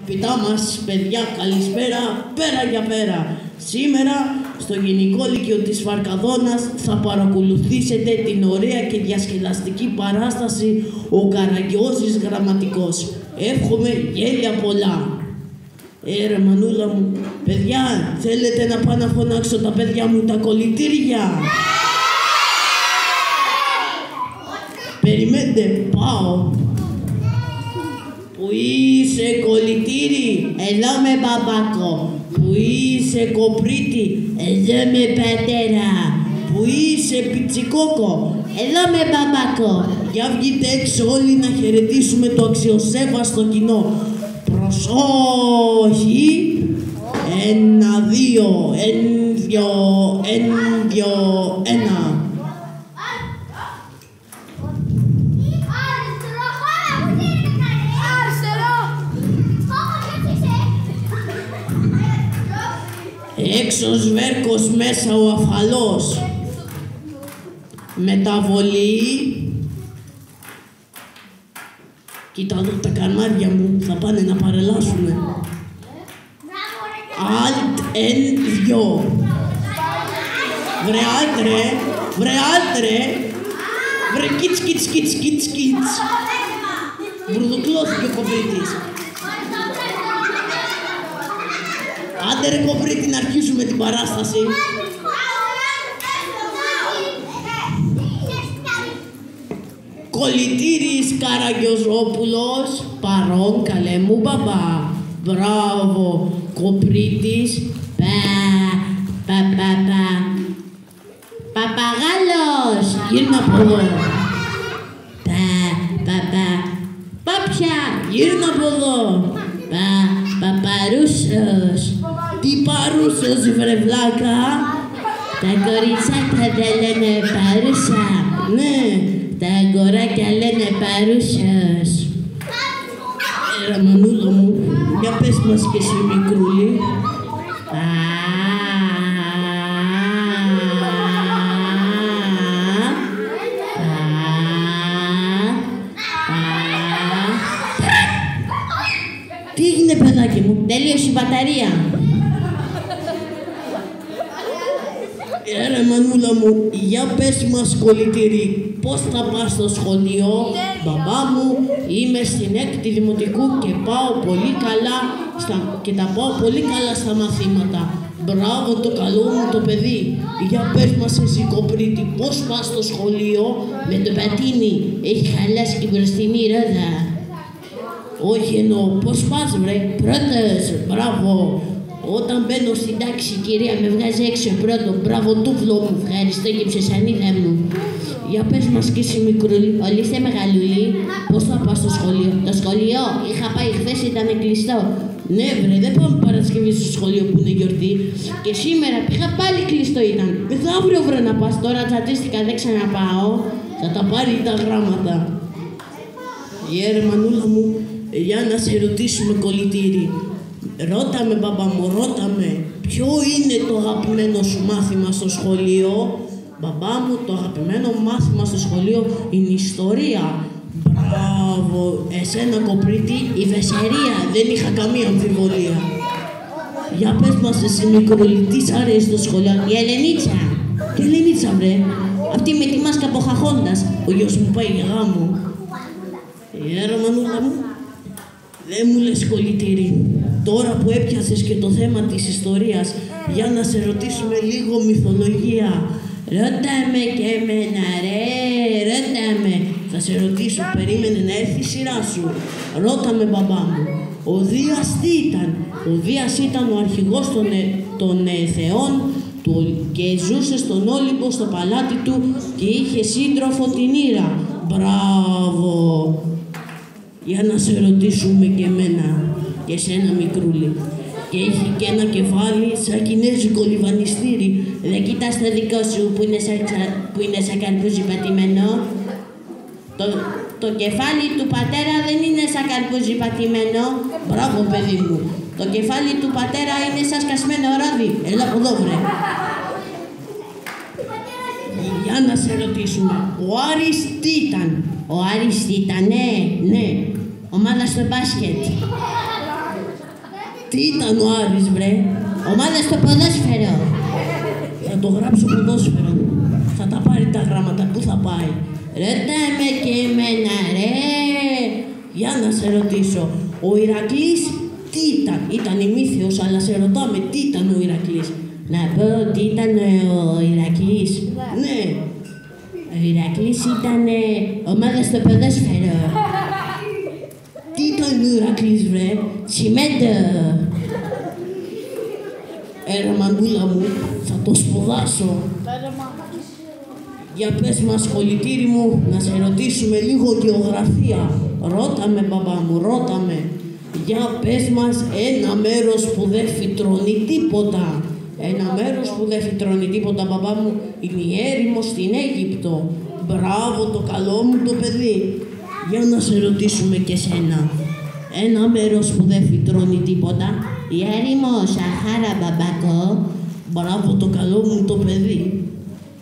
Πιτά μας, παιδιά, καλησπέρα, πέρα για πέρα. Σήμερα, στο Γενικό Λύκειο της Βαρκαδόνας, θα παρακολουθήσετε την ωραία και διασκεδαστική παράσταση «Ο Καραγκιόζης Γραμματικός». Εύχομαι γέλια πολλά. Ρε μανούλα μου, παιδιά, θέλετε να πάω να φωνάξω τα παιδιά μου τα κολλητήρια? Περιμένετε, πάω. Πού είσαι κολλητήρι? Εδώ με μπαμπάκο. Πού είσαι κοπρίτη? Εδώ με πατέρα. Πού είσαι πιτσικόκο? Εδώ με μπαμπάκο. Για βγείτε έξω όλοι να χαιρετήσουμε το αξιοσέβαστο κοινό. Προσοχή! 1, 2, 1, 2, 1. Έξω σβέρκος, μέσα ο αφαλός. Μεταβολή. Κοίτα εδώ τα κανάρια μου, θα πάνε να παρελάσουνε. Alt N2. Βρε άλτρε, βρε άλτρε. Βρε κιτς, κιτς, κιτς, κιτς, κιτς. Μπουρδουκλώθηκε ο κοπρίτης. Άντε ρε κοπρίτη, να αρχίσουμε την παράσταση. Κολλητήρης Καραγκιόζοπουλος, παρόν καλέ μου μπαμπά. Μπράβο, κοπρίτης, παπαγάλος, γύρνα από εδώ. Πάπια, γύρνα από εδώ. Παπαρούσος. Τι παρούσος, βρε βλάκα? Τα κοριτσάκια δεν λένε παρούσα. Ναι, τα αγοράκια λένε παρούσος. Ρε μανούλα μου, για πες μας και εσύ μικρούλη. Τι έγινε παιδάκι μου, τελείωσε η μπαταρία? Ρε μανούλα μου, για πες μας κολλητήρι, πώς θα πας στο σχολείο? Μπαμπά μου, είμαι στην 6η Δημοτικού και πάω πολύ καλά και τα πάω πολύ καλά στα μαθήματα. Μπράβο το καλό μου το παιδί. Για πες μας εσύ κοπρίτη, πώς πας στο σχολείο? Με το πατίνι, έχει χαλάσει και μπροστινή ρόδα. Όχι εννοώ, πώς πας βρε? Πρώτος, μπράβο. Όταν μπαίνω στην τάξη, κυρία, με βγάζει έξω πρώτο. Μπράβο, τούβλο μου, ευχαριστώ και ψεσανίδα μου. Για πες μας και εσύ μικρούλη, όλοι είστε μεγαλούλοι, πώς θα πας στο σχολείο? Το σχολείο, είχα πάει χθες, ήταν κλειστό. Ναι βρε, δεν πάμε Παρασκευή στο σχολείο που είναι γιορτή. Και σήμερα πήγα πάλι κλειστό ήταν. Μεθαύριο βρε να πας, τώρα τσατίστηκα, δεν ξαναπάω. Θα τα πάρει τα γράμματα. Ρε μανούλα μου, για να σε ρωτήσουμε κολλητήρι. Ρώτα με μπαμπά μου, ρώτα με, ποιο είναι το αγαπημένο σου μάθημα στο σχολείο? Μπαμπά μου, το αγαπημένο μάθημα στο σχολείο είναι η ιστορία. Μπράβο, εσένα κοπρίτη, η βεσσερία, δεν είχα καμία αμφιβολία. Για πες μας εσύ μικρούλη, τι σ' αρέσει στο σχολείο? Η Ελενίτσα. Τι Ελενίτσα βρε? Αυτή με τη μάσκα από χαχώντας, ο γιος μου πάει για γάμο. Ρε μανούλα μου, δεν μου λες κολλητήρι. Τώρα που έπιασες και το θέμα της ιστορίας, για να σε ρωτήσουμε λίγο μυθολογία. Ρώτα με και εμένα ρε, ρώτα με. Θα σε ρωτήσω, περίμενε να έρθει η σειρά σου. Ρώτα με μπαμπά μου. Ο Δίας τι ήταν? Ο Δίας ήταν ο αρχηγός των θεών και ζούσε στον Όλυμπο στο παλάτι του και είχε σύντροφο την Ήρα. Μπράβο. Για να σε ρωτήσουμε και εμένα και σένα μικρούλη. Και έχει και ένα κεφάλι σαν κινέζικο λιβανιστήρι. Δεν κοιτάς το δικό σου που είναι σαν καρπούζι πατημένο? Το κεφάλι του πατέρα δεν είναι σαν καρπούζι πατημένο. Μπράβο παιδί μου. Το κεφάλι του πατέρα είναι σαν σκασμένο ράδι. Έλα από εδώ βρε. Για να σε ρωτήσουμε, ο Άρης τι ήταν? Ο Άρης τι ήταν? Ναι. Ομάδα στο μπάσκετ. Τι ήταν ο Άρης, βρε? Ομάδα στο ποδόσφαιρο. Θα το γράψω ποδόσφαιρο. Θα τα πάρει τα γράμματα. Πού θα πάει? Ρώτα με και εμένα, ρε. Για να σε ρωτήσω. Ο Ηρακλής τι ήταν? Ήταν ημίθεος, αλλά σε ρωτάμε τι ήταν ο Ηρακλής. Να πω τι ήταν ο Ηρακλής. Ναι. Ο Ηρακλής ήταν ομάδα στο ποδόσφαιρο. Τι ήταν ο Ηρακλής, βρε? Τσιμέντο. Ρε μαντούλα μου, θα το σπουδάσω. Για πες μας, κολλητήρι μου, να σε ρωτήσουμε λίγο γεωγραφία. Ρώτα με, μπαμπά μου, ρώτα με. Για πες μας ένα μέρος που δεν φυτρώνει τίποτα. Ένα μέρος που δεν φυτρώνει τίποτα, μπαμπά μου, είναι η έρημος στην Αίγυπτο. Μπράβο το καλό μου το παιδί. Για να σε ρωτήσουμε και σένα. Ένα μέρος που δεν φυτρώνει τίποτα. Η έρημος, Σαχάρα, μπαμπάκο. Μπράβο το καλό μου το παιδί.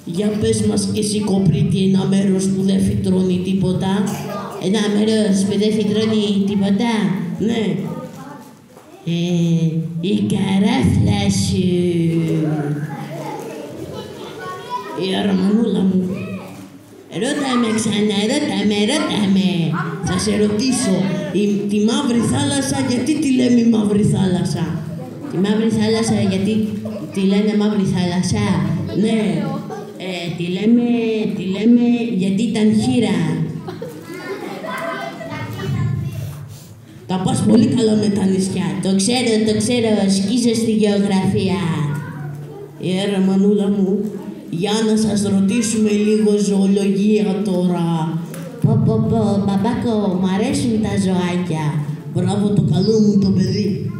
Για πες μας και εσύ, κοπρίτη, ένα μέρος που δεν φυτρώνει τίποτα. Ένα μέρος που δεν φυτρώνει τίποτα. Ναι. Η καράφλα σου. Η αραμανούλα μου. Ρώτα με ξανά, ρώτα με. Θα σε ρωτήσω, τη Μαύρη Θάλασσα, γιατί τη λέμε Μαύρη Θάλασσα? Τη Μαύρη Θάλασσα, γιατί τη λένε Μαύρη Θάλασσα? Ναι. Τη λέμε γιατί ήταν χείρα. Τα πας πολύ καλά με τα νησιά. Το ξέρω, σκίζω στη γεωγραφία. Ρε μανούλα μου, για να σας ρωτήσουμε λίγο ζωολογία τώρα. Μπαμπάκο, μ' αρέσουν τα ζωάκια. Μπράβο το καλό μου το παιδί.